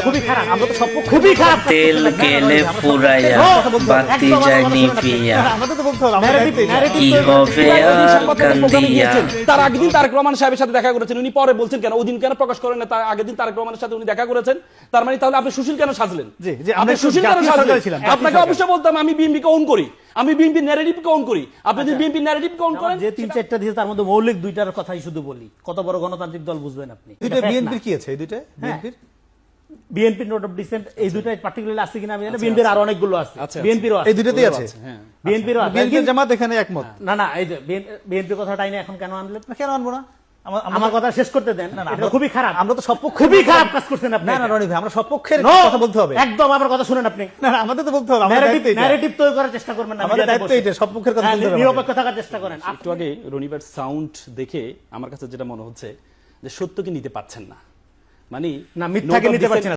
খুবই খারাপ, আমরা তো সব খুবই খারাপ। তেল গেলে ফুরাইয়া বাতি যায় নিভিয়া আমাদের তো বলতে হবে কি হবে আর কান্দিয়া। তার আগের দিন তারেক রহমান সাহেবের সাথে দেখা করেছেন, উনি পরে বলছেন কেন ওই দিন কেন প্রকাশ করেন না? তার আগের দিন তারেক রহমানের সাথে উনি দেখা করেছেন, তার মানে তাহলে আপনি সুশীল কেন সাজলেন? জি, জি, আমরা আপনি সুশীল কেন জাতীয় সাজলেন? সরকারে ছিলাম, জাতীয় আপনাকে সরকারে। অবশ্যই বলতাম আমি বিএনপি কে ওন করি, আমি বিএনপি ন্যারেটিভ কে ওন করি। আপনি যদি বিএনপি ন্যারেটিভ কে ওন করেন, যে 3-4টা দিয়েছে তার মধ্যে মৌলিক দুইটার কথাই শুধু বলি, কত বড় গণতান্ত্রিক দল বুঝবেন আপনি? দুইটা বিএনপির কি আছে? এই দুইটা বিএনপির বিএনপি নোট অফ ডিসেন্ট এই দুইটাই পার্টিকুলারলি আছে কিনা আমি জানি না, বিএনপির আরো অনেকগুলো আছে, আচ্ছা, বিএনপিরও আছে, এই দুইটাতেই আছে। হ্যাঁ বিএনপিরও আছে। বিএনপি জামাত এখানে একমত। না না, এই যে বিএনপি কথাটাই না এখন কেন আনলেন? না, কেন আনবো না? আমার কথা শেষ করতে দেন। না, এটা খুবই খারাপ, আমরা তো সব পক্ষে খুবই খারাপ কাজ করছেন আপনি। না না রনি ভাই, আমরা সব পক্ষের No, কথা বলতে হবে। একদম আমার কথা শুনেন আপনি। না না, আমাদের তো বলতে হবে, আমাদের দায়িত্ব এটা। ন্যারেটিভ তৈরি করার চেষ্টা করবেন না, আমাদের মিডিয়াতে দায়িত্ব বসে। এটা, সব পক্ষের কথা হ্যাঁ, বলতে হবে। নিরপেক্ষ থাকার চেষ্টা করেন। একটু আগে রনিবার সাউন্ড দেখে আমার কাছে যেটা মনে হচ্ছে যে সত্যকে নিতে পারছেন না, মানে না, মিথ্যাকে নিতে পারছেন না।